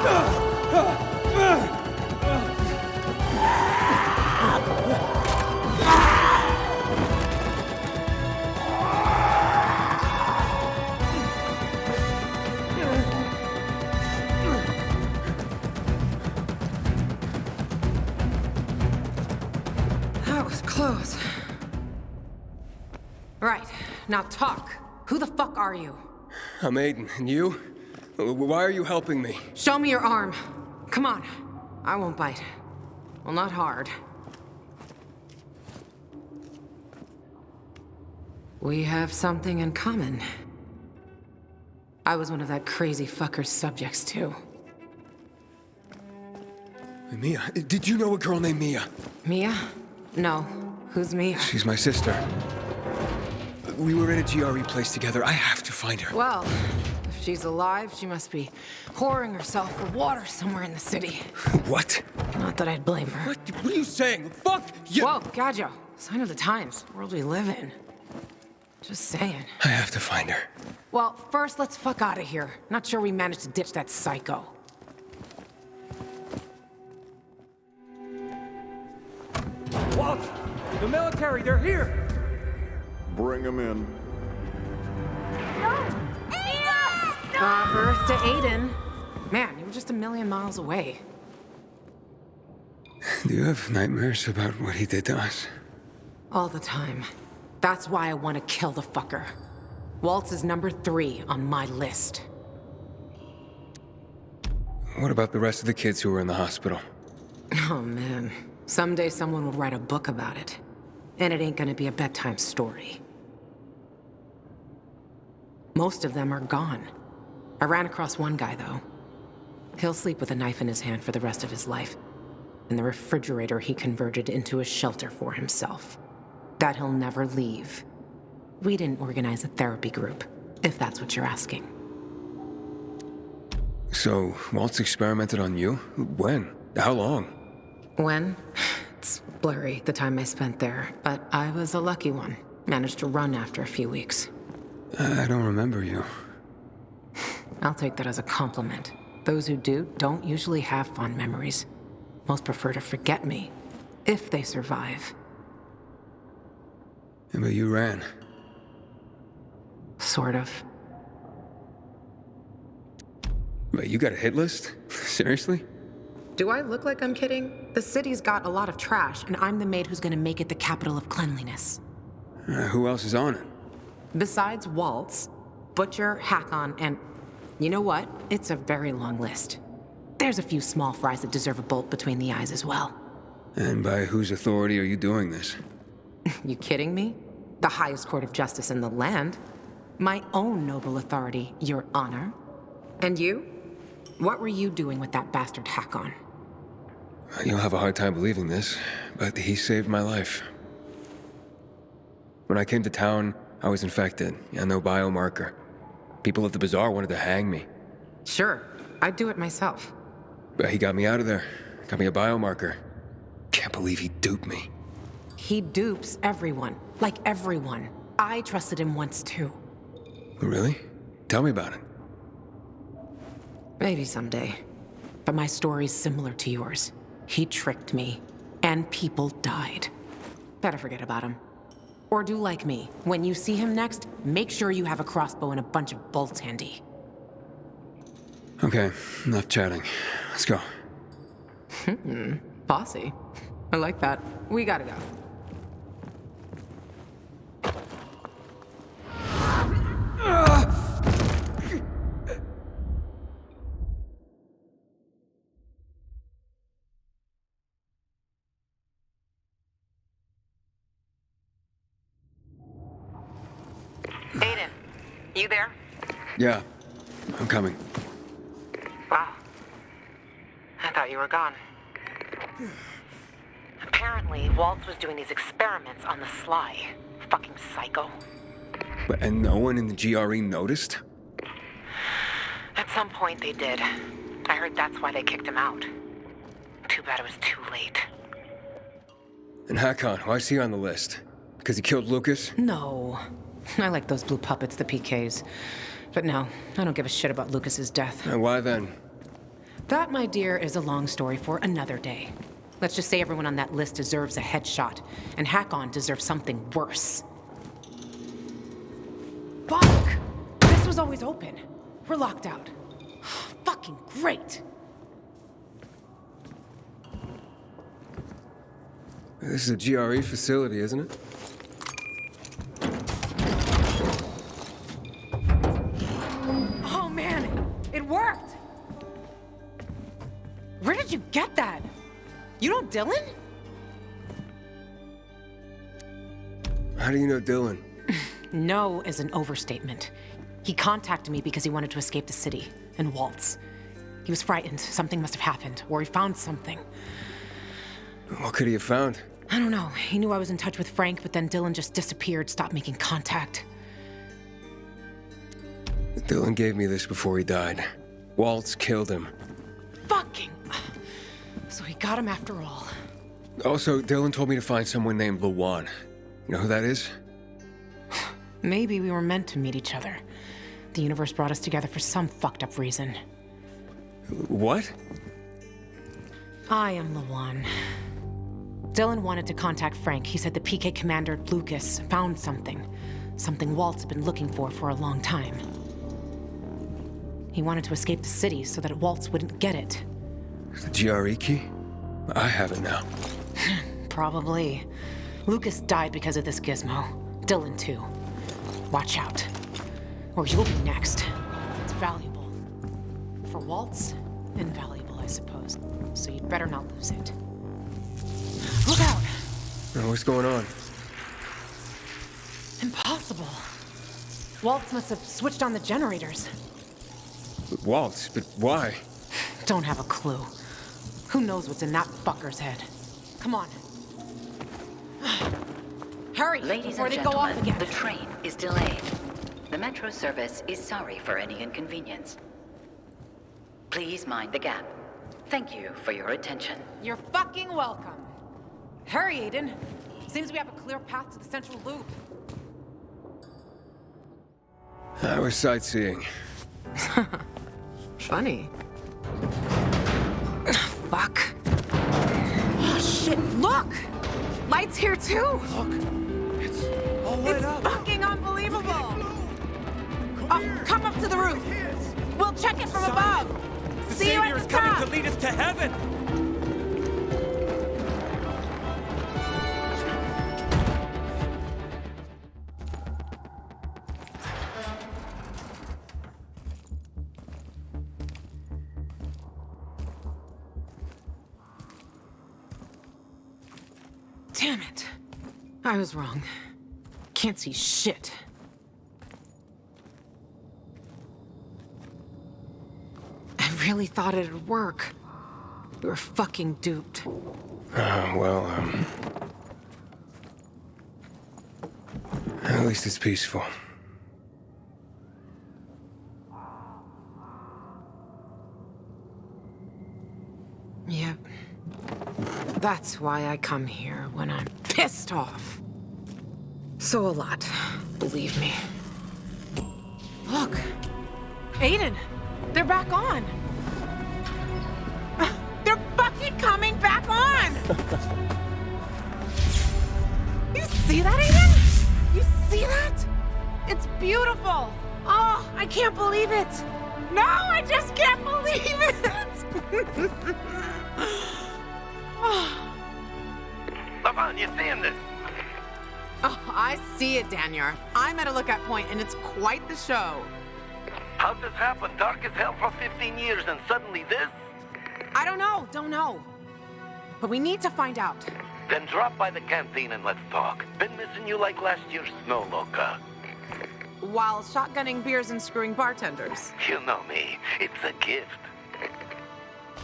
That was close. Right, now talk. Who the fuck are you? I'm Aiden, and you? Why are you helping me? Show me your arm. Come on. I won't bite. Well, not hard. We have something in common. I was one of that crazy fucker's subjects, too. Mia? Did you know a girl named Mia? Mia? No. Who's Mia? She's my sister. We were in a GRE place together. I have to find her. Well, if she's alive, she must be whoring herself for water somewhere in the city. What? Not that I'd blame her. What are you saying? Fuck you! Whoa, Gajo. Sign of the times. The world we live in. Just saying. I have to find her. Well, first, let's fuck out of here. Not sure we managed to ditch that psycho. Walt! The military, they're here! Bring him in. Birth to Aiden. Man, you were just a million miles away. Do you have nightmares about what he did to us? All the time. That's why I want to kill the fucker. Waltz is number 3 on my list. What about the rest of the kids who were in the hospital? Oh man. Someday someone will write a book about it. And it ain't gonna be a bedtime story. Most of them are gone. I ran across one guy, though. He'll sleep with a knife in his hand for the rest of his life. And the refrigerator he converted into a shelter for himself. That he'll never leave. We didn't organize a therapy group, if that's what you're asking. So, Waltz experimented on you? When? How long? When? It's blurry, the time I spent there. But I was a lucky one. Managed to run after a few weeks. I don't remember you. I'll take that as a compliment. Those who do don't usually have fond memories. Most prefer to forget me, if they survive. Yeah, but you ran. Sort of. Wait, you got a hit list? Seriously? Do I look like I'm kidding? The city's got a lot of trash, and I'm the maid who's gonna make it the capital of cleanliness. Who else is on it? Besides Waltz, Butcher, Hakon, and... You know what? It's a very long list. There's a few small fries that deserve a bolt between the eyes as well. And by whose authority are you doing this? You kidding me? The highest court of justice in the land. My own noble authority, Your Honor. And you? What were you doing with that bastard Hakon? You'll have a hard time believing this, but he saved my life. When I came to town, I was infected, and no biomarker. People at the bazaar wanted to hang me. Sure, I'd do it myself. But he got me out of there. Got me a biomarker. Can't believe he duped me. He dupes everyone. Like everyone. I trusted him once too. Really? Tell me about it. Maybe someday. But my story's similar to yours. He tricked me. And people died. Better forget about him. Or do like me. When you see him next, make sure you have a crossbow and a bunch of bolts handy. Okay, enough chatting. Let's go. Bossy. I like that. We gotta go. Aiden, you there? Yeah, I'm coming. Wow. I thought you were gone. Apparently, Waltz was doing these experiments on the sly. Fucking psycho. And no one in the GRE noticed? At some point they did. I heard that's why they kicked him out. Too bad it was too late. And Hakon, why is he on the list? Because he killed Lucas? No. I like those blue puppets, the PKs. But no, I don't give a shit about Lucas's death. And why then? That, my dear, is a long story for another day. Let's just say everyone on that list deserves a headshot, and Hakon deserves something worse. Fuck! This was always open. We're locked out. Fucking great! This is a GRE facility, isn't it? Oh man, it worked! Where did you get that? You know Dylan? How do you know Dylan? No is an overstatement. He contacted me because he wanted to escape the city and waltz. He was frightened. Something must have happened, or he found something. What could he have found? I don't know. He knew I was in touch with Frank, but then Dylan just disappeared, stopped making contact. Dylan gave me this before he died. Waltz killed him. Fucking... So he got him after all. Also, Dylan told me to find someone named Lawan. You know who that is? Maybe we were meant to meet each other. The universe brought us together for some fucked up reason. What? I am Lawan. Dylan wanted to contact Frank. He said the PK commander, Lucas, found something. Something Waltz had been looking for a long time. He wanted to escape the city so that Waltz wouldn't get it. The GRE key? I have it now. Probably. Lucas died because of this gizmo. Dylan, too. Watch out. Or you'll be next. It's valuable. For Waltz, invaluable, I suppose. So you'd better not lose it. Look out! What's going on? Impossible. Waltz must have switched on the generators. Waltz? But why? Don't have a clue. Who knows what's in that fucker's head? Come on. Hurry, Ladies before and they go off gentlemen, again. the train is delayed. The metro service is sorry for any inconvenience. Please mind the gap. Thank you for your attention. You're fucking welcome. Hurry, Aiden. Seems we have a clear path to the central loop. I was sightseeing. Funny. Fuck. Oh, shit, look! Lights here, too! Look, it's all lit It's up. fucking unbelievable! Come Come up to the roof. We'll check it from above. The See you Savior at is the coming top. to lead us to heaven. Damn it. I was wrong. Can't see shit. I really thought it'd work. We were fucking duped. At least it's peaceful. Yep. That's why I come here when I'm pissed off. So a lot, believe me. Look. Aiden, they're back on. They're fucking coming back on! You see that, Aiden? You see that? It's beautiful. Oh, I can't believe it. No, I just can't believe it. Lavan, you seeing this? Oh, I see it, Danyar. I'm at a lookout point, and it's quite the show. How'd this happen? Dark as hell for 15 years, and suddenly this? I don't know. But we need to find out. Then drop by the canteen and let's talk. Been missing you like last year's snow, Loca. While shotgunning beers and screwing bartenders. You know me. It's a gift.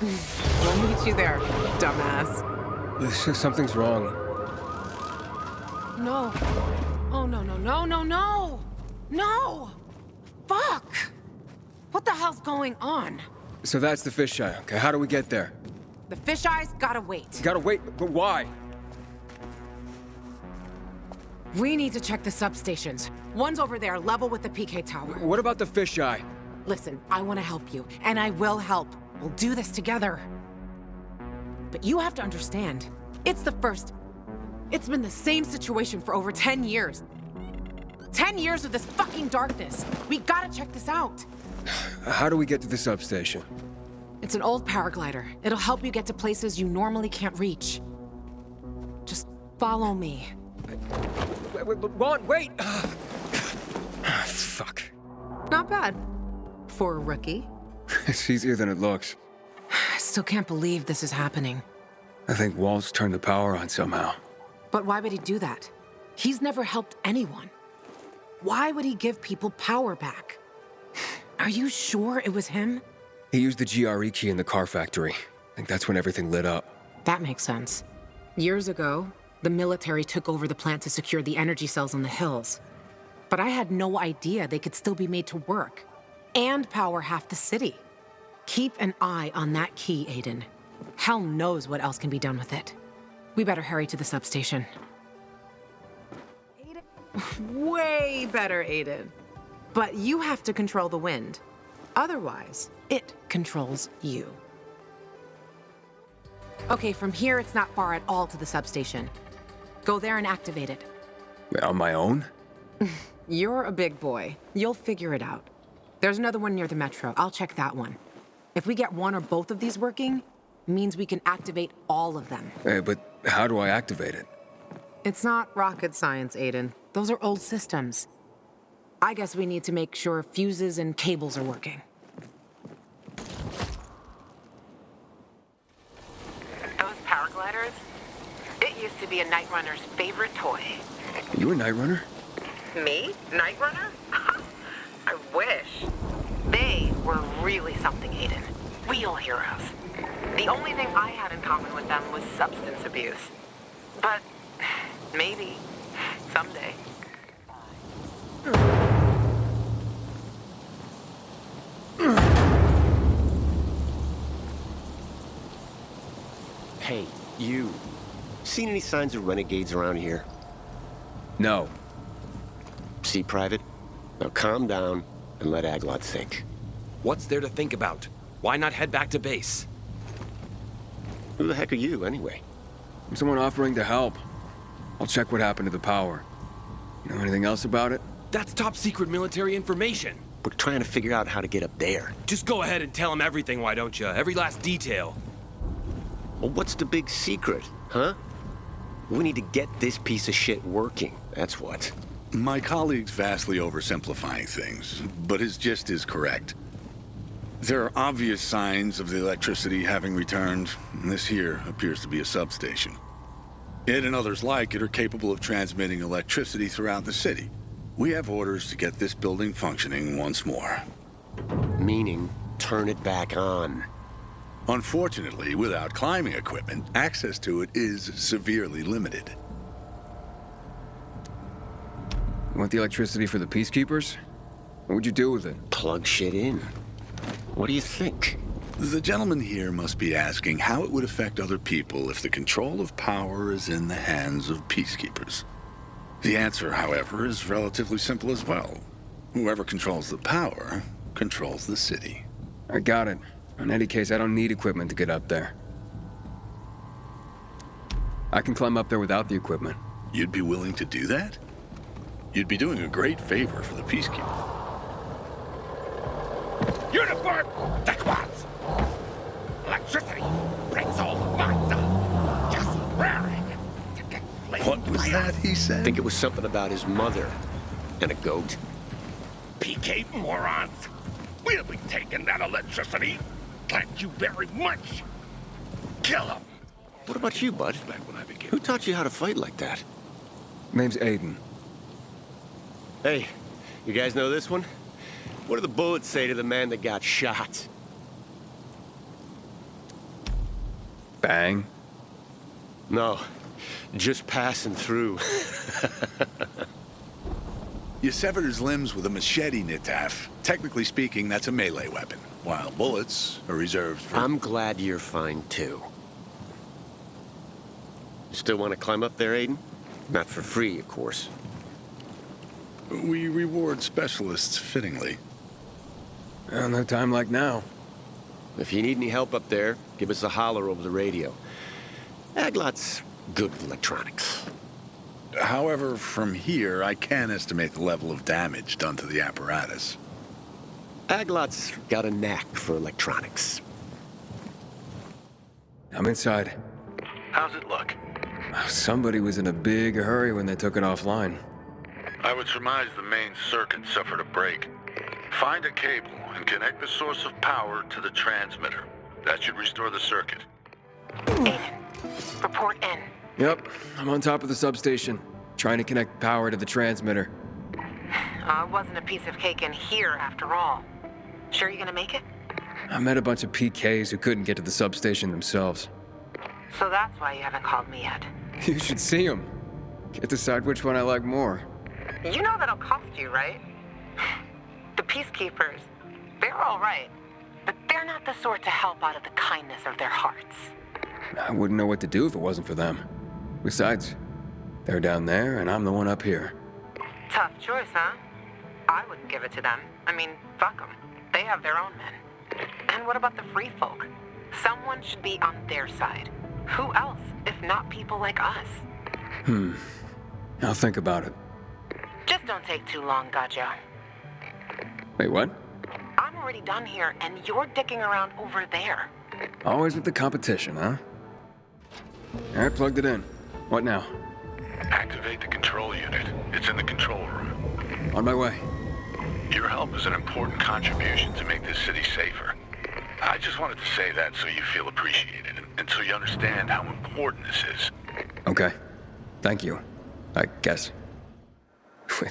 We'll meet you there, dumbass. Something's wrong. No. Oh, no. No! Fuck! What the hell's going on? So that's the fisheye. Okay, how do we get there? The fisheyes gotta wait. Gotta wait, but why? We need to check the substations. One's over there, level with the PK tower. What about the fisheye? Listen, I want to help you, and I will help. We'll do this together. But you have to understand, it's the first. It's been the same situation for over 10 years. 10 years of this fucking darkness. We gotta check this out. How do we get to the substation? It's an old paraglider. It'll help you get to places you normally can't reach. Just follow me. Wait! Fuck. Not bad. For a rookie. It's easier than it looks. I still can't believe this is happening. I think Walt's turned the power on somehow. But why would he do that? He's never helped anyone. Why would he give people power back? Are you sure it was him? He used the GRE key in the car factory. I think that's when everything lit up. That makes sense. Years ago, the military took over the plant to secure the energy cells on the hills. But I had no idea they could still be made to work and power half the city. Keep an eye on that key, Aiden. Hell knows what else can be done with it. We better hurry to the substation. Way better, Aiden. But you have to control the wind. Otherwise, it controls you. Okay, from here, it's not far at all to the substation. Go there and activate it. On my own? You're a big boy. You'll figure it out. There's another one near the metro. I'll check that one. If we get one or both of these working, means we can activate all of them. But how do I activate it? It's not rocket science, Aiden. Those are old systems. I guess we need to make sure fuses and cables are working. Those paragliders? It used to be a Night Runner's favorite toy. You a Night Runner? Me? Night Runner? I wish. They were really something, Aiden. Real heroes. The only thing I had in common with them was substance abuse. But maybe someday. Hey, you. Seen any signs of renegades around here? No. See, Private? Now calm down and let Aglot think. What's there to think about? Why not head back to base? Who the heck are you, anyway? I'm someone offering to help. I'll check what happened to the power. You know anything else about it? That's top secret military information. We're trying to figure out how to get up there. Just go ahead and tell him everything, why don't you? Every last detail. Well, what's the big secret, huh? We need to get this piece of shit working, that's what. My colleague's vastly oversimplifying things, but his gist is correct. There are obvious signs of the electricity having returned, and this here appears to be a substation. It and others like it are capable of transmitting electricity throughout the city. We have orders to get this building functioning once more. Meaning, turn it back on. Unfortunately, without climbing equipment, access to it is severely limited. You want the electricity for the Peacekeepers? What would you do with it? Plug shit in. What do you think? The gentleman here must be asking how it would affect other people if the control of power is in the hands of peacekeepers. The answer, however, is relatively simple as well. Whoever controls the power controls the city. I got it. In any case, I don't need equipment to get up there. I can climb up there without the equipment. You'd be willing to do that? You'd be doing a great favor for the peacekeeper. Uniform sequence! Electricity brings all the fun. Just raring to get flamed. What was that he I said? think it was something about his mother and a goat. PK morons! We'll be taking that electricity. Thank you very much. Kill him. What about you, bud? Who taught you how to fight like that? Name's Aiden. Hey, you guys know this one? What do the bullets say to the man that got shot? Bang. No, just passing through. You severed his limbs with a machete, Nitaf. Technically speaking, that's a melee weapon, while bullets are reserved for... I'm glad you're fine, too. Still want to climb up there, Aiden? Not for free, of course. We reward specialists fittingly. Well, no time like now. If you need any help up there, give us a holler over the radio. Aglot's good with electronics. However, from here, I can estimate the level of damage done to the apparatus. Aglot's got a knack for electronics. I'm inside. How's it look? Somebody was in a big hurry when they took it offline. I would surmise the main circuit suffered a break. Find a cable and connect the source of power to the transmitter. That should restore the circuit. Aiden, report in. Yep, I'm on top of the substation, trying to connect power to the transmitter. It wasn't a piece of cake in here after all. Sure you're gonna make it? I met a bunch of PKs who couldn't get to the substation themselves. So that's why you haven't called me yet. You should see them. Can't decide which one I like more. You know that'll cost you, right? The Peacekeepers, they're all right, but they're not the sort to help out of the kindness of their hearts. I wouldn't know what to do if it wasn't for them. Besides, they're down there and I'm the one up here. Tough choice, huh? I wouldn't give it to them. I mean, fuck them. They have their own men. And what about the free folk? Someone should be on their side. Who else, if not people like us? I'll think about it. Just don't take too long, Gajo. Wait, what? I'm already done here, and you're dicking around over there. Always with the competition, huh? Alright, plugged it in. What now? Activate the control unit. It's in the control room. On my way. Your help is an important contribution to make this city safer. I just wanted to say that so you feel appreciated and so you understand how important this is. Okay. Thank you. I guess.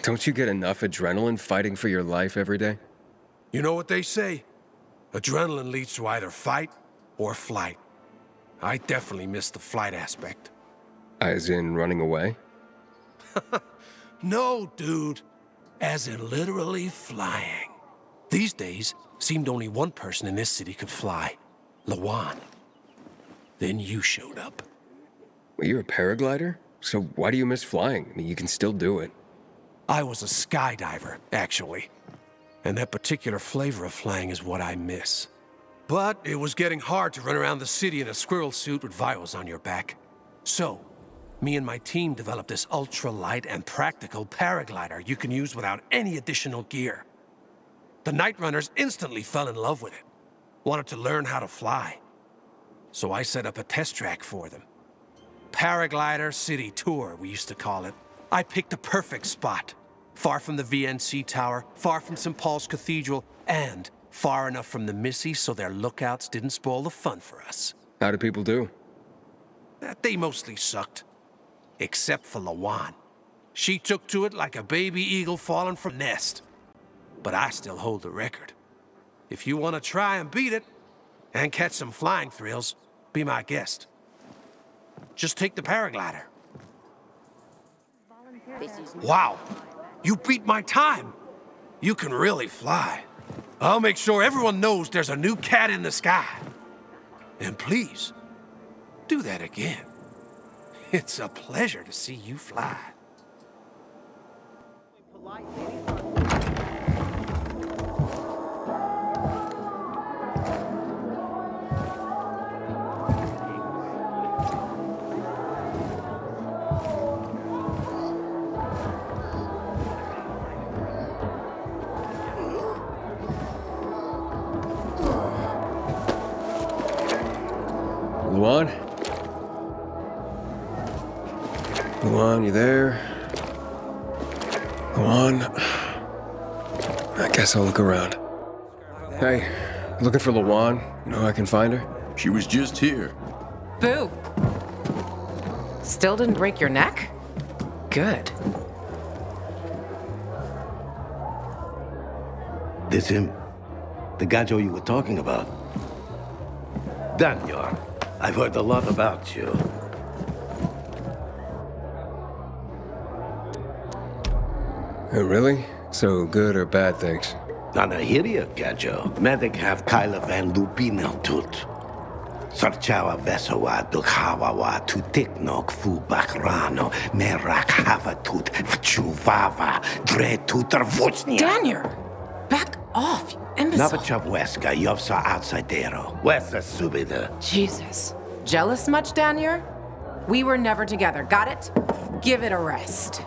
Don't you get enough adrenaline fighting for your life every day? You know what they say? Adrenaline leads to either fight or flight. I definitely miss the flight aspect. As in running away? No, dude. As in literally flying. These days, seemed only one person in this city could fly. Lawan. Then you showed up. Well, you're a paraglider? So why do you miss flying? I mean, you can still do it. I was a skydiver, actually. And that particular flavor of flying is what I miss. But it was getting hard to run around the city in a squirrel suit with vials on your back. So, me and my team developed this ultra-light and practical paraglider you can use without any additional gear. The Night Runners instantly fell in love with it. Wanted to learn how to fly. So I set up a test track for them. Paraglider City Tour, we used to call it. I picked a perfect spot. Far from the VNC Tower, far from St. Paul's Cathedral, and far enough from the Missy so their lookouts didn't spoil the fun for us. How do people do? They mostly sucked. Except for Lawan. She took to it like a baby eagle falling from nest. But I still hold the record. If you want to try and beat it, and catch some flying thrills, be my guest. Just take the paraglider. Wow, you beat my time. You can really fly. I'll make sure everyone knows there's a new cat in the sky. And please, do that again. It's a pleasure to see you fly. Lawan? Lawan, you there? Lawan? I guess I'll look around. Hey, looking for Lawan? You know how I can find her? She was just here. Boo! Still didn't break your neck? Good. This him? The Gajo you were talking about? Daniel, I've heard a lot about you. Oh, really? So good or bad things? Nanahiria, Gajo. Medic have Kyla van Lubino tut. Sarchawa Vesawa Dukhawawa tu Tiknok fu Bakrano, Merak Havatut, Vchuvava, Dre tutar Vuchnia. Daniel! Back off, you imbecile. Navachabuesca, Yovsa outsidero. Westa subida. Jesus. Jealous much, Daniel? We were never together, got it? Give it a rest.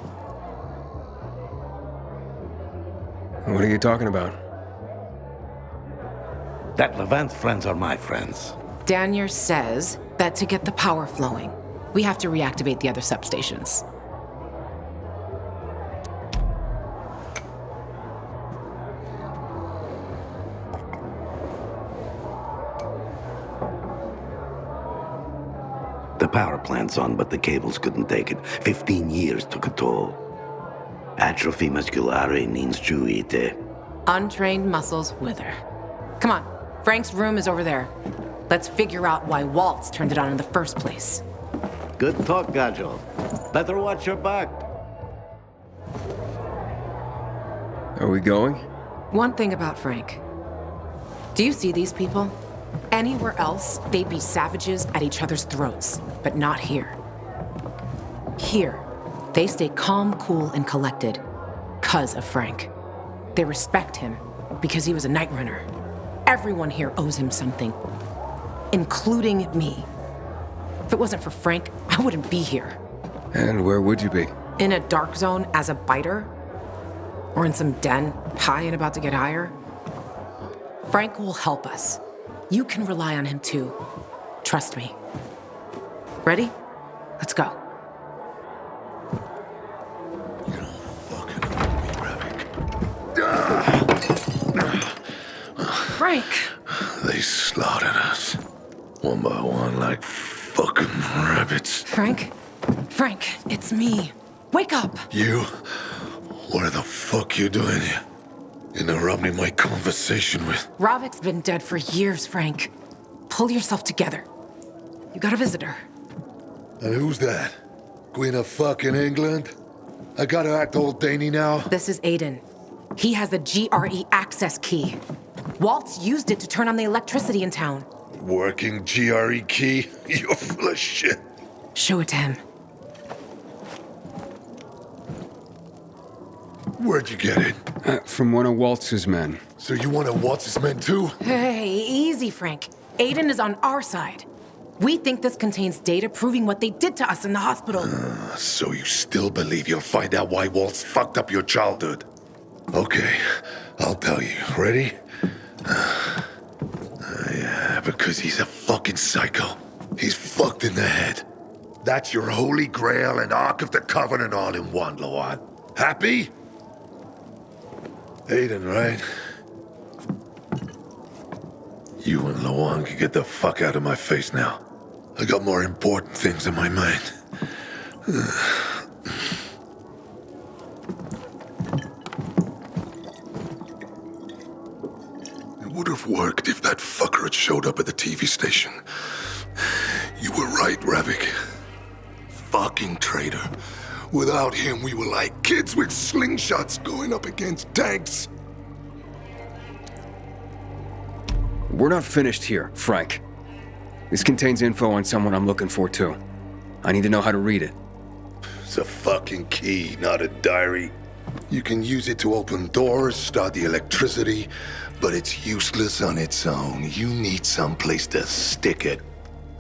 What are you talking about? That Levant's friends are my friends. Daniel says that to get the power flowing, we have to reactivate the other substations. The power plant's on, but the cables couldn't take it. 15 years took a toll. Atrophy musculare ninstruite. Untrained muscles wither. Come on, Frank's room is over there. Let's figure out why Waltz turned it on in the first place. Good talk, Gajo. Better watch your back. Are we going? One thing about Frank. Do you see these people? Anywhere else, they'd be savages at each other's throats, but not here. Here, they stay calm, cool, and collected, 'cause of Frank. They respect him because he was a Night Runner. Everyone here owes him something, including me. If it wasn't for Frank, I wouldn't be here. And where would you be? In a dark zone as a biter? Or in some den, high and about to get higher? Frank will help us. You can rely on him too. Trust me. Ready? Let's go. You don't fucking owe me, Ravik. Frank! They slaughtered us. One by one like fucking rabbits. Frank? Frank, it's me. Wake up! You? What the fuck you doing here? Interrupting my conversation with... Ravik's been dead for years, Frank. Pull yourself together. You got a visitor. And who's that? Queen of fucking England? I gotta act old Danny now? This is Aiden. He has the GRE access key. Waltz used it to turn on the electricity in town. Working GRE key? You're full of shit. Show it to him. Where'd you get it? From one of Waltz's men. So you want to watch his men too? Hey, easy, Frank. Aiden is on our side. We think this contains data proving what they did to us in the hospital. So you still believe you'll find out why Waltz fucked up your childhood? Okay, I'll tell you. Ready? Yeah, because he's a fucking psycho. He's fucked in the head. That's your Holy Grail and Ark of the Covenant all in one, Lawan. Happy? Aiden, right? You and Lawan can get the fuck out of my face now. I got more important things in my mind. It would have worked if that fucker had showed up at the TV station. You were right, Ravik. Fucking traitor. Without him, we were like kids with slingshots going up against tanks. We're not finished here, Frank. This contains info on someone I'm looking for, too. I need to know how to read it. It's a fucking key, not a diary. You can use it to open doors, start the electricity, but it's useless on its own. You need someplace to stick it.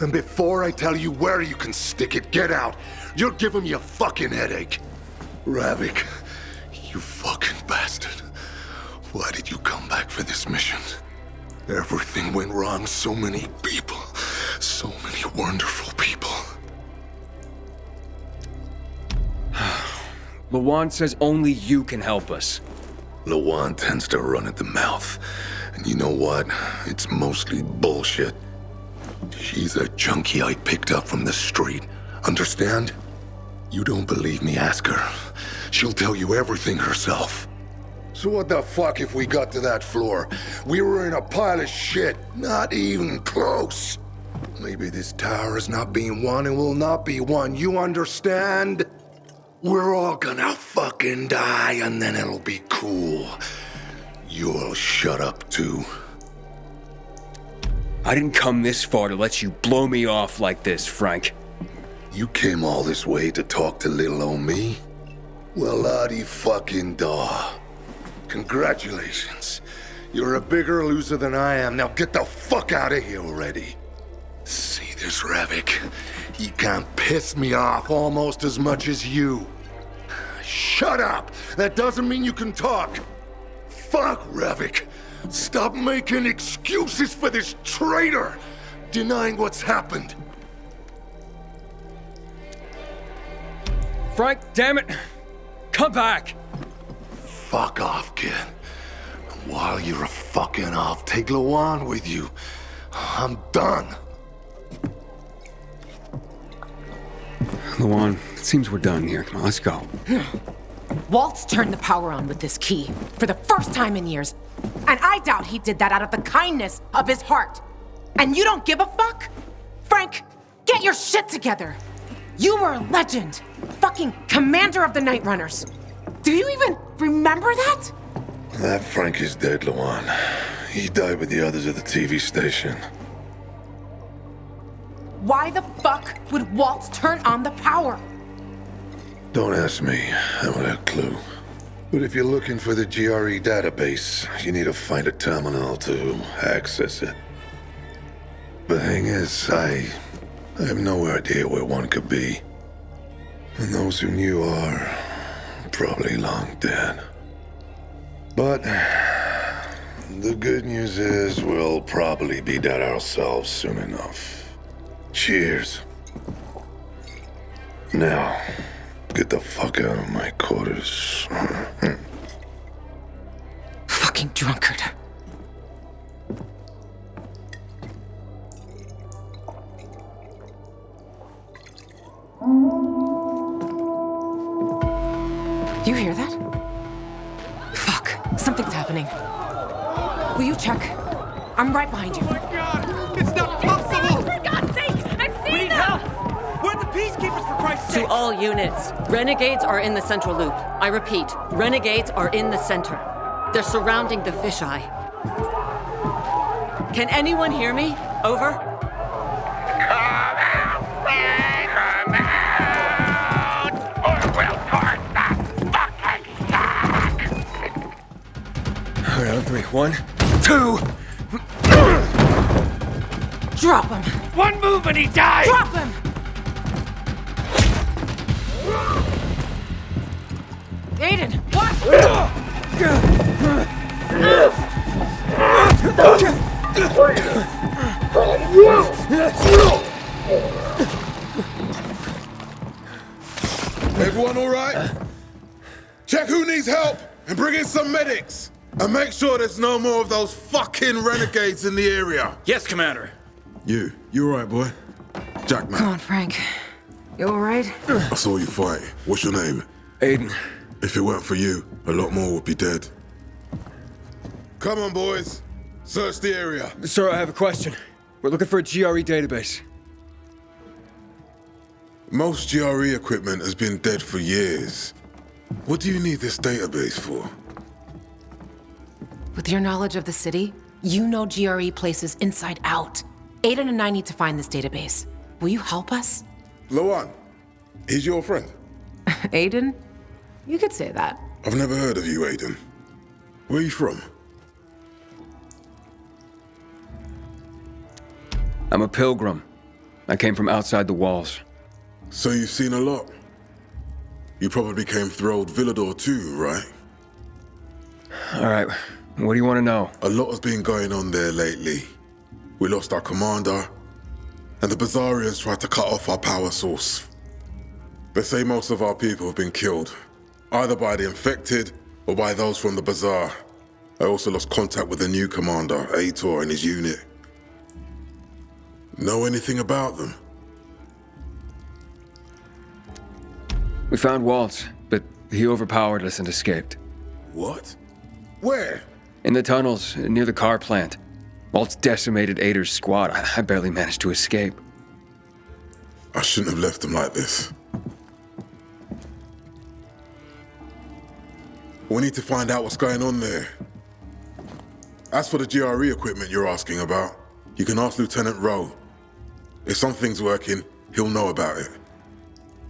And before I tell you where you can stick it, get out. You're giving me a fucking headache. Ravik, you fucking bastard. Why did you come back for this mission? Everything went wrong. So many people. So many wonderful people. Lawan says only you can help us. Lawan tends to run at the mouth. And you know what? It's mostly bullshit. She's a junkie I picked up from the street. Understand? You don't believe me, ask her. She'll tell you everything herself. So what the fuck if we got to that floor? We were in a pile of shit. Not even close. Maybe this tower is not being won and will not be won. You understand? We're all gonna fucking die and then it'll be cool. You'll shut up too. I didn't come this far to let you blow me off like this, Frank. You came all this way to talk to little old me? Well, la-di fucking da. Congratulations. You're a bigger loser than I am. Now get the fuck out of here already. See this Revik? He can piss me off almost as much as you. Shut up! That doesn't mean you can talk. Fuck Revik. Stop making excuses for this traitor. Denying what's happened. Frank, damn it! Come back! Fuck off, kid. While you're fucking off, take Lawan with you. I'm done. Lawan, it seems we're done here. Come on, let's go. Waltz turned the power on with this key for the first time in years. And I doubt he did that out of the kindness of his heart. And you don't give a fuck? Frank, get your shit together. You were a legend. Fucking commander of the Night Runners. Do you even remember that? That Frank is dead, Lawan. He died with the others at the TV station. Why the fuck would Waltz turn on the power? Don't ask me. I don't have a clue. But if you're looking for the GRE database, you need to find a terminal to access it. The thing is, I have no idea where one could be. And those who knew are probably long dead. But the good news is we'll probably be dead ourselves soon enough. Cheers. Now, get the fuck out of my quarters. Fucking drunkard. You hear that? Fuck, something's happening. Will you check? I'm right behind you. Oh my God! It's not possible! For God's sake! I've seen them! Help! We're the peacekeepers, for Christ's sake! To all units, renegades are in the central loop. I repeat, renegades are in the center. They're surrounding the fisheye. Can anyone hear me? Over? Come out, Frank! Come out! Or we'll torch the fucking sack! All right, on three. 1, 2. Drop him! One move and he dies! Drop him! Aiden, what? Everyone all right? Check who needs help and bring in some medics. And make sure there's no more of those fucking renegades in the area. Yes, Commander. You all right, boy? Jackman. Come on, Frank. You all right? I saw you fight. What's your name? Aiden. If it weren't for you, a lot more would be dead. Come on, boys. Search the area. Sir, I have a question. We're looking for a GRE database. Most GRE equipment has been dead for years. What do you need this database for? With your knowledge of the city, you know GRE places inside out. Aiden and I need to find this database. Will you help us? Lawan, he's your friend. Aiden? You could say that. I've never heard of you, Aiden. Where are you from? I'm a pilgrim. I came from outside the walls. So you've seen a lot. You probably came through old Villador too, right? All right, what do you want to know? A lot has been going on there lately. We lost our commander, and the Bazarians tried to cut off our power source. They say most of our people have been killed, either by the infected or by those from the Bazaar. I also lost contact with the new commander, Aitor, and his unit. Know anything about them? We found Waltz, but he overpowered us and escaped. What? Where? In the tunnels, near the car plant. Waltz decimated Ader's squad. I barely managed to escape. I shouldn't have left them like this. We need to find out what's going on there. As for the GRE equipment you're asking about, you can ask Lieutenant Rowe. If something's working, he'll know about it.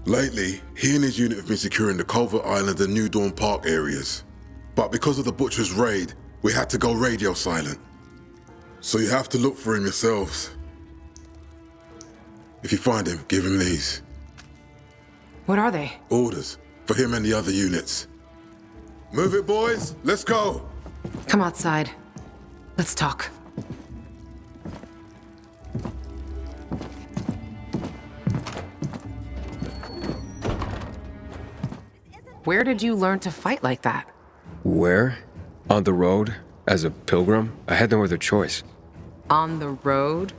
Lately, he and his unit have been securing the Culver Island and New Dawn Park areas. But because of the Butcher's raid, we had to go radio silent. So you have to look for him yourselves. If you find him, give him these. What are they? Orders for him and the other units. Move it, boys. Let's go. Come outside. Let's talk. Where did you learn to fight like that? Where? On the road? As a pilgrim? I had no other choice. On the road?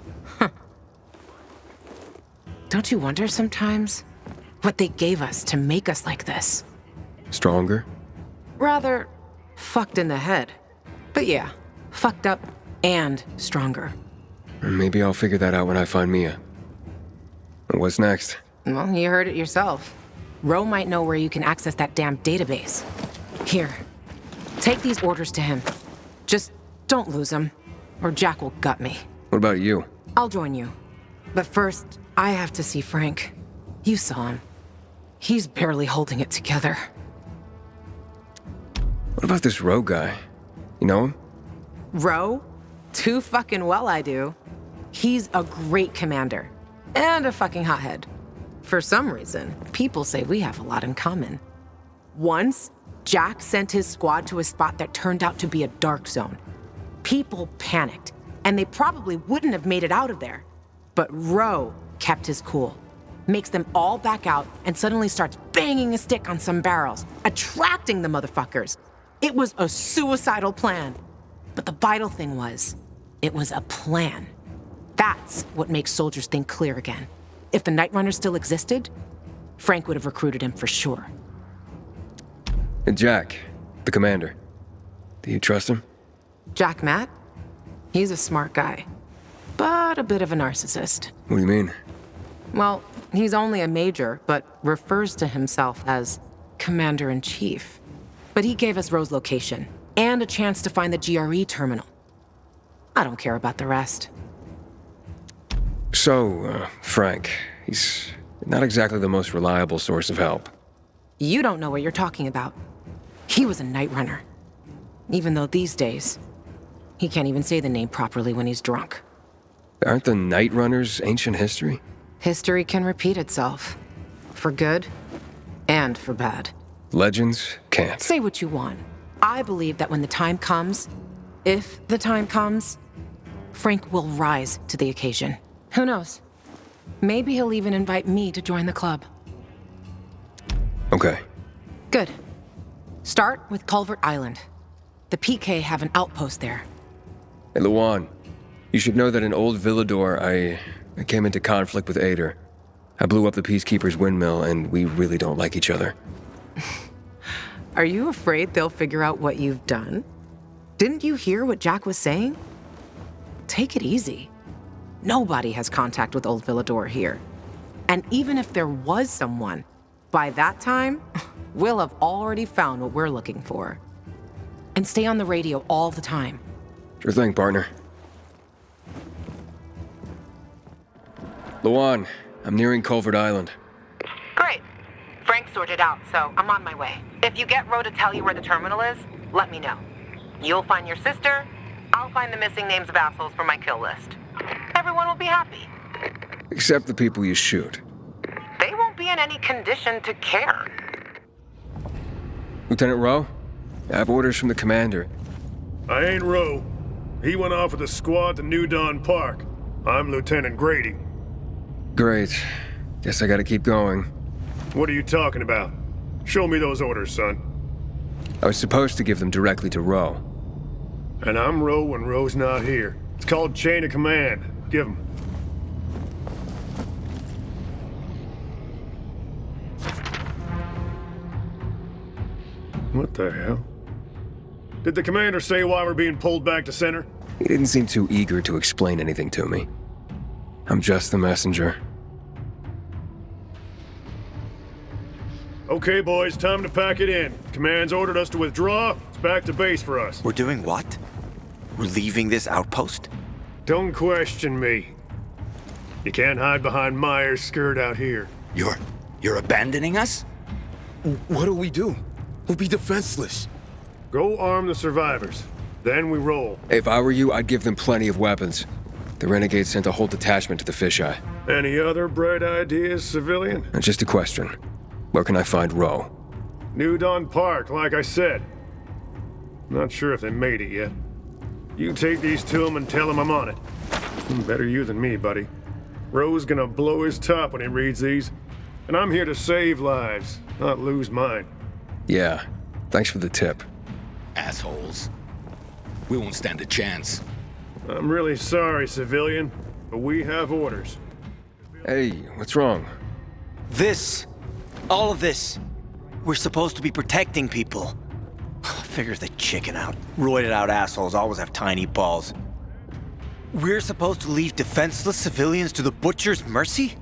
Don't you wonder sometimes what they gave us to make us like this? Stronger? Rather, fucked in the head. But yeah, fucked up and stronger. Maybe I'll figure that out when I find Mia. What's next? Well, you heard it yourself. Ro might know where you can access that damn database. Here, take these orders to him. Just don't lose them, or Jack will gut me. What about you? I'll join you. But first, I have to see Frank. You saw him. He's barely holding it together. What about this Ro guy? You know him? Ro? Too fucking well I do. He's a great commander. And a fucking hothead. For some reason, people say we have a lot in common. Once, Jack sent his squad to a spot that turned out to be a dark zone. People panicked, and they probably wouldn't have made it out of there. But Ro kept his cool, makes them all back out, and suddenly starts banging a stick on some barrels, attracting the motherfuckers. It was a suicidal plan. But the vital thing was, it was a plan. That's what makes soldiers think clear again. If the Night Runner still existed, Frank would have recruited him for sure. And Jack, the commander. Do you trust him? Jack Matt? He's a smart guy, but a bit of a narcissist. What do you mean? Well, he's only a major, but refers to himself as Commander-in-Chief. But he gave us Ro's location, and a chance to find the GRE terminal. I don't care about the rest. So, Frank, he's not exactly the most reliable source of help. You don't know what you're talking about. He was a Night Runner. Even though these days, he can't even say the name properly when he's drunk. Aren't the Night Runners ancient history? History can repeat itself. For good and for bad. Legends can't. Say what you want. I believe that when the time comes, if the time comes, Frank will rise to the occasion. Who knows? Maybe he'll even invite me to join the club. Okay. Good. Start with Culvert Island. The PK have an outpost there. Hey, Luan, you should know that in Old Villador, I came into conflict with Ader. I blew up the Peacekeeper's windmill, and we really don't like each other. Are you afraid they'll figure out what you've done? Didn't you hear what Jack was saying? Take it easy. Nobody has contact with Old Villador here. And even if there was someone, by that time, we'll have already found what we're looking for. And stay on the radio all the time. Sure thing, partner. Luan, I'm nearing Culvert Island. Great. Frank sorted out, so I'm on my way. If you get Ro to tell you where the terminal is, let me know. You'll find your sister, I'll find the missing names of assholes from my kill list. Everyone will be happy. Except the people you shoot. They won't be in any condition to care. Lieutenant Ro, I have orders from the commander. I ain't Ro. He went off with a squad to New Dawn Park. I'm Lieutenant Grady. Great. Guess I gotta keep going. What are you talking about? Show me those orders, son. I was supposed to give them directly to Ro. And I'm Ro when Ro's not here. It's called chain of command. Give him. What the hell? Did the commander say why we're being pulled back to center? He didn't seem too eager to explain anything to me. I'm just the messenger. Okay, boys, time to pack it in. Command's ordered us to withdraw. It's back to base for us. We're doing what? We're leaving this outpost? Don't question me. You can't hide behind Myers' skirt out here. You're abandoning us? What do we do? We'll be defenseless. Go arm the survivors. Then we roll. If I were you, I'd give them plenty of weapons. The Renegades sent a whole detachment to the fisheye. Any other bright ideas, civilian? Just a question. Where can I find Roe? New Dawn Park, like I said. Not sure if they made it yet. You take these to him and tell him I'm on it. Better you than me, buddy. Roe's gonna blow his top when he reads these. And I'm here to save lives, not lose mine. Yeah. Thanks for the tip. Assholes. We won't stand a chance. I'm really sorry, civilian, but we have orders. Hey, what's wrong? All of this. We're supposed to be protecting people. Figures the chicken out. Roided out assholes always have tiny balls. We're supposed to leave defenseless civilians to the Butcher's mercy?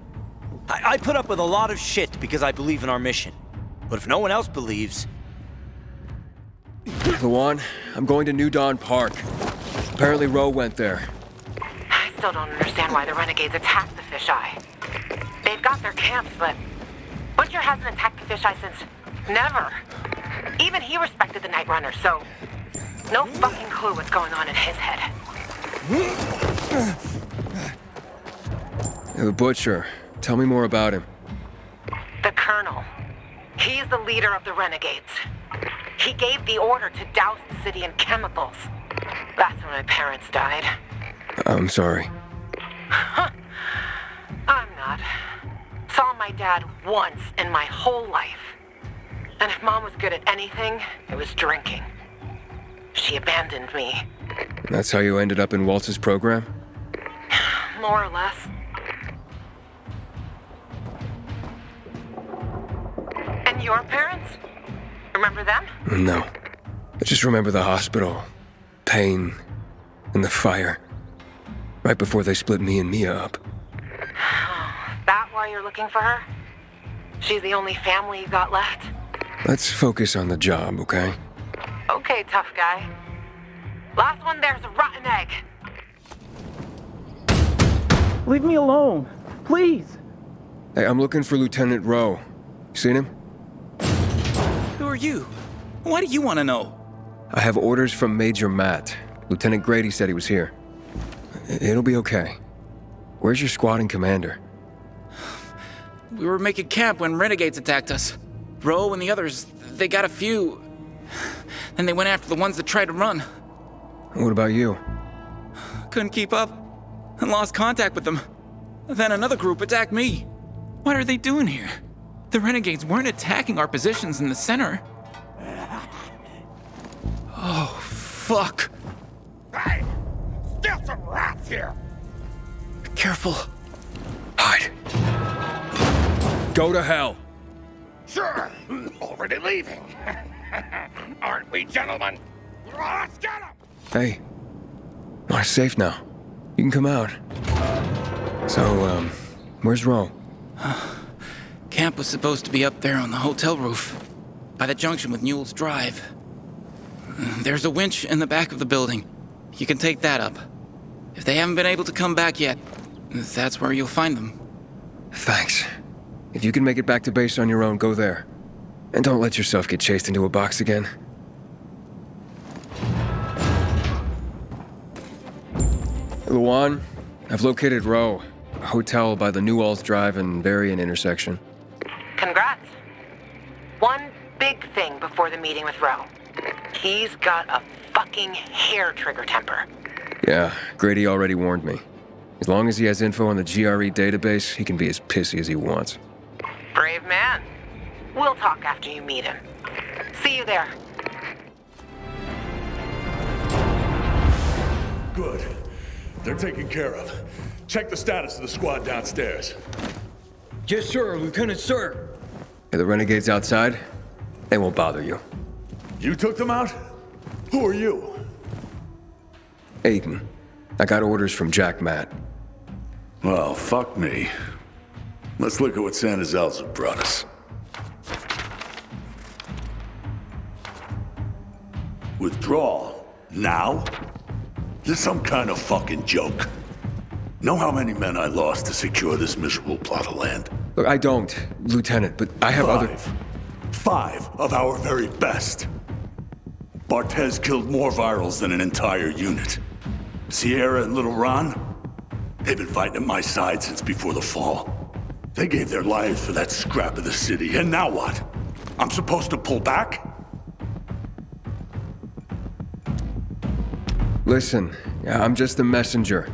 I put up with a lot of shit because I believe in our mission. But if no one else believes... Luan, I'm going to New Dawn Park. Apparently Roe went there. I still don't understand why the Renegades attacked the fisheye. They've got their camps, but Butcher hasn't attacked the fisheye since never. Even he respected the Night Runner, so no fucking clue what's going on in his head. The Butcher. Tell me more about him. The Colonel. He's the leader of the Renegades. He gave the order to douse the city in chemicals. That's when my parents died. I'm sorry. I'm not. Saw my dad once in my whole life. And if Mom was good at anything, it was drinking. She abandoned me. That's how you ended up in Waltz's program? More or less. And your parents? Remember them? No. I just remember the hospital, pain, and the fire. Right before they split me and Mia up. That why you're looking for her? She's the only family you got left? Let's focus on the job, okay? Okay, tough guy. Last one there's a rotten egg. Leave me alone, please. Hey, I'm looking for Lieutenant Roe. Seen him? Who are you? Why do you want to know? I have orders from Major Matt. Lieutenant Grady said he was here. It'll be okay. Where's your squad and commander? We were making camp when Renegades attacked us. Roe and the others, they got a few. Then they went after the ones that tried to run. What about you? Couldn't keep up and lost contact with them. Then another group attacked me. What are they doing here? The Renegades weren't attacking our positions in the center. Oh, fuck. Hey! Still some rats here! Careful. Hide. Go to hell. Sure, already leaving. Aren't we, gentlemen? Let's get him! Hey. I'm safe now. You can come out. So, where's Roe? Camp was supposed to be up there on the hotel roof, by the junction with Newell's Drive. There's a winch in the back of the building. You can take that up. If they haven't been able to come back yet, that's where you'll find them. Thanks. If you can make it back to base on your own, go there. And don't let yourself get chased into a box again. Luan, I've located Roe. A hotel by the Newell's Drive and Varian intersection. Congrats. One big thing before the meeting with Roe. He's got a fucking hair trigger temper. Yeah, Grady already warned me. As long as he has info on the GRE database, he can be as pissy as he wants. Brave man. We'll talk after you meet him. See you there. Good. They're taken care of. Check the status of the squad downstairs. Yes, sir, Lieutenant, sir. Are the Renegades outside? They won't bother you. You took them out? Who are you? Aiden. I got orders from Jack Matt. Well, fuck me. Let's look at what Santa Zelza brought us. Withdrawal? Now? This is some kind of fucking joke. Know how many men I lost to secure this miserable plot of land? Look, I don't, Lieutenant, but I have other... 5 of our very best. Bartez killed more virals than an entire unit. Sierra and Little Ron, they've been fighting at my side since before the fall. They gave their lives for that scrap of the city, and now what? I'm supposed to pull back? Listen, I'm just a messenger.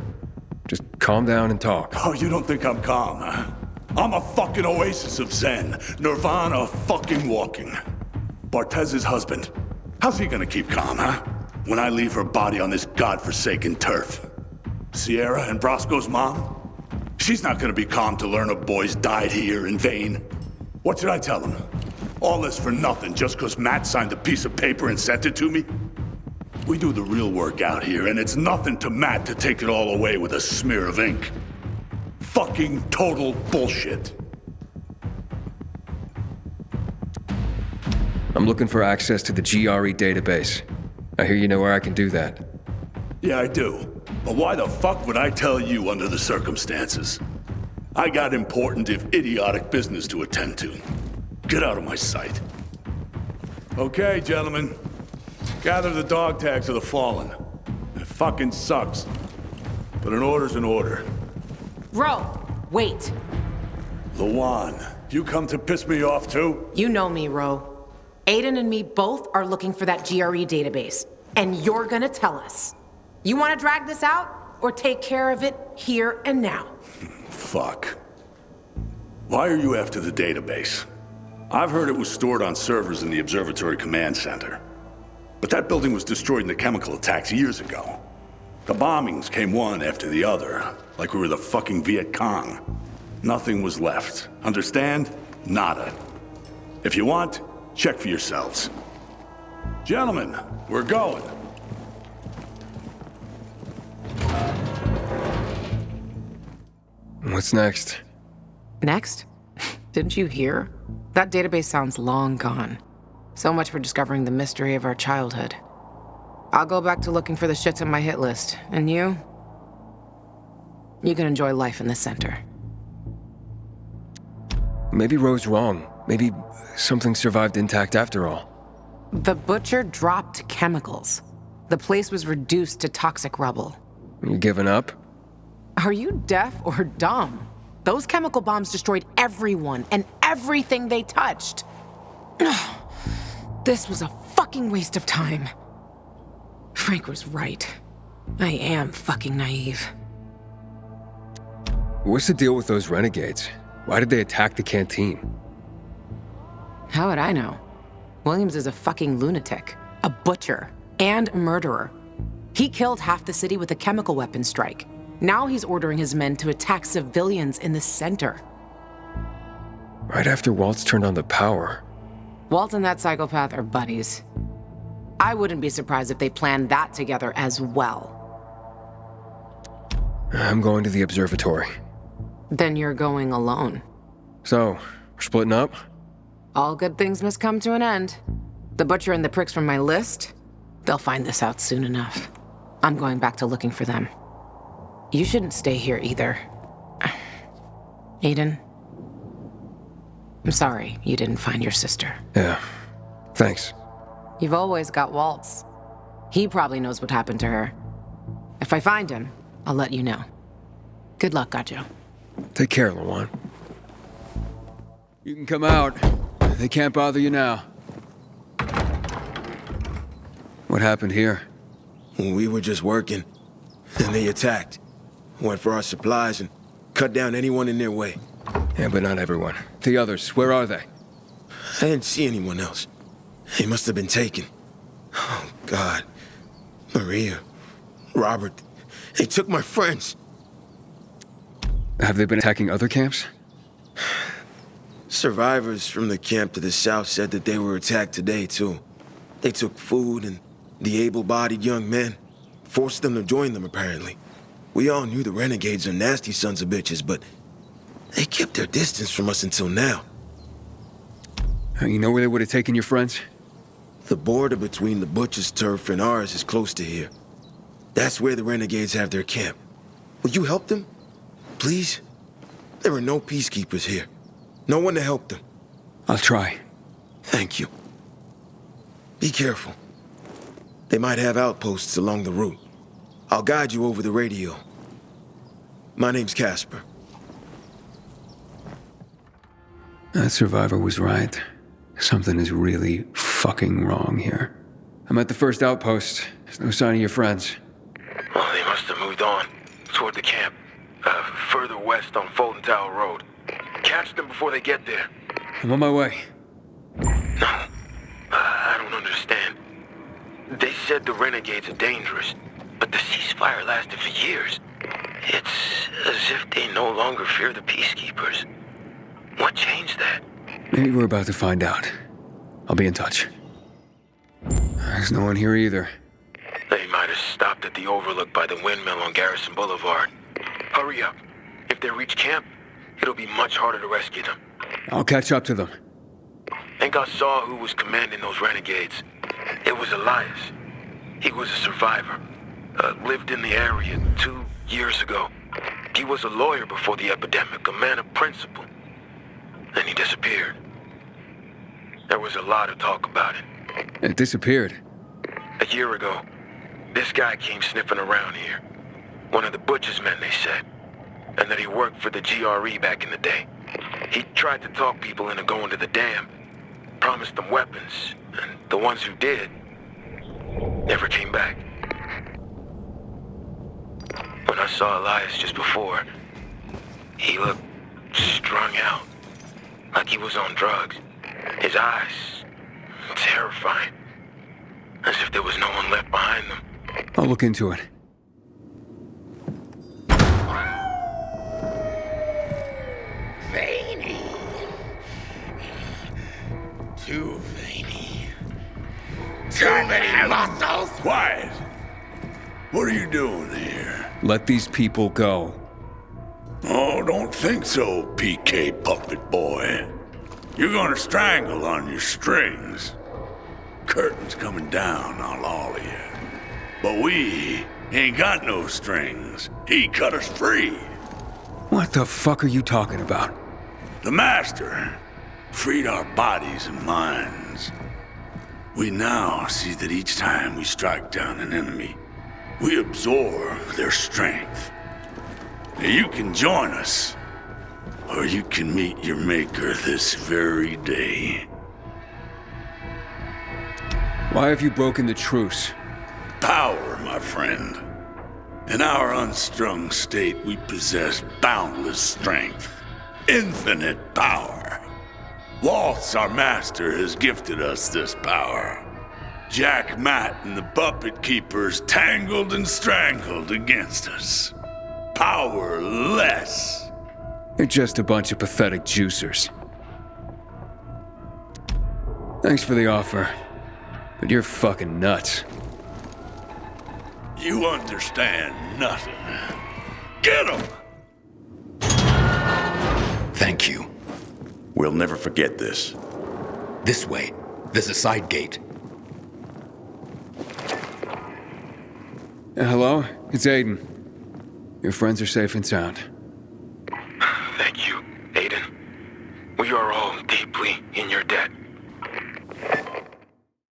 Just calm down and talk. Oh, you don't think I'm calm, huh? I'm a fucking oasis of zen. Nirvana fucking walking. Bartez's husband. How's he gonna keep calm, huh? When I leave her body on this godforsaken turf. Sierra and Brosco's mom? She's not gonna be calm to learn her boys died here in vain. What should I tell him? All this for nothing just because Matt signed a piece of paper and sent it to me? We do the real work out here, and it's nothing to Matt to take it all away with a smear of ink. Fucking total bullshit. I'm looking for access to the GRE database. I hear you know where I can do that. Yeah, I do. But why the fuck would I tell you under the circumstances? I got important, if idiotic, business to attend to. Get out of my sight. Okay, gentlemen. Gather the dog tags of the fallen. It fucking sucks. But an order's an order. Ro, wait. Lawan, you come to piss me off too? You know me, Ro. Aiden and me both are looking for that GRE database. And you're gonna tell us. You wanna drag this out? Or take care of it here and now? Fuck. Why are you after the database? I've heard it was stored on servers in the Observatory Command Center. But that building was destroyed in the chemical attacks years ago. The bombings came one after the other, like we were the fucking Viet Cong. Nothing was left. Understand? Nada. If you want, check for yourselves. Gentlemen, we're going. What's next? Next? Didn't you hear? That database sounds long gone. So much for discovering the mystery of our childhood. I'll go back to looking for the shits on my hit list. And you? You can enjoy life in the center. Maybe Ro's wrong. Maybe something survived intact after all. The Butcher dropped chemicals. The place was reduced to toxic rubble. You giving up? Are you deaf or dumb? Those chemical bombs destroyed everyone and everything they touched. This was a fucking waste of time. Frank was right. I am fucking naive. What's the deal with those renegades? Why did they attack the canteen? How would I know? Williams is a fucking lunatic, a butcher, and a murderer. He killed half the city with a chemical weapon strike. Now he's ordering his men to attack civilians in the center. Right after Waltz turned on the power. Walt and that psychopath are buddies. I wouldn't be surprised if they planned that together as well. I'm going to the observatory. Then you're going alone. So, we're splitting up? All good things must come to an end. The Butcher and the pricks from my list, they'll find this out soon enough. I'm going back to looking for them. You shouldn't stay here either. Aiden, I'm sorry you didn't find your sister. Yeah, thanks. You've always got Waltz. He probably knows what happened to her. If I find him, I'll let you know. Good luck, Gajo. Take care, Lawan. You can come out. They can't bother you now. What happened here? We were just working, and they attacked. Went for our supplies and cut down anyone in their way. Yeah, but not everyone. The others, where are they? I didn't see anyone else. They must have been taken. Oh, God. Maria, Robert, they took my friends. Have they been attacking other camps? Survivors from the camp to the south said that they were attacked today, too. They took food and the able-bodied young men. Forced them to join them, apparently. We all knew the renegades are nasty sons of bitches, but they kept their distance from us until now. You know where they would have taken your friends? The border between the Butcher's turf and ours is close to here. That's where the renegades have their camp. Will you help them? Please? There are no peacekeepers here. No one to help them. I'll try. Thank you. Be careful. They might have outposts along the route. I'll guide you over the radio. My name's Casper. That survivor was right. Something is really fucking wrong here. I'm at the first outpost. There's no sign of your friends. Well, they must have moved on toward the camp. Further west on Fulton Tower Road. Catch them before they get there. I'm on my way. No. I don't understand. They said the renegades are dangerous, but the ceasefire lasted for years. It's as if they no longer fear the peacekeepers. What changed that? Maybe we're about to find out. I'll be in touch. There's no one here either. They might have stopped at the overlook by the windmill on Garrison Boulevard. Hurry up. If they reach camp, it'll be much harder to rescue them. I'll catch up to them. Think I saw who was commanding those renegades. It was Elias. He was a survivor. Lived in the area 2 years ago. He was a lawyer before the epidemic, a man of principle. Then he disappeared. There was a lot of talk about it. It disappeared. A year ago, this guy came sniffing around here. One of the butcher's men, they said. And that he worked for the GRE back in the day. He tried to talk people into going to the dam. Promised them weapons. And the ones who did never came back. When I saw Elias just before, he looked strung out. Like he was on drugs. His eyes, terrifying. As if there was no one left behind them. I'll look into it. Veiny. Too veiny. Too many muscles. Quiet. What are you doing here? Let these people go. Oh, don't think so, PK Puppet Boy. You're gonna strangle on your strings. Curtain's coming down on all of you. But we ain't got no strings. He cut us free. What the fuck are you talking about? The Master freed our bodies and minds. We now see that each time we strike down an enemy, we absorb their strength. Now you can join us, or you can meet your maker this very day. Why have you broken the truce? Power, my friend. In our unstrung state, we possess boundless strength, infinite power. Waltz, our master, has gifted us this power. Jack Matt and the Puppet Keepers tangled and strangled against us. Powerless. You're just a bunch of pathetic juicers. Thanks for the offer, but you're fucking nuts. You understand nothing. Get him! Thank you. We'll never forget this. This way. There's a side gate. Hello? It's Aiden. Your friends are safe and sound. Thank you, Aiden. We are all deeply in your debt.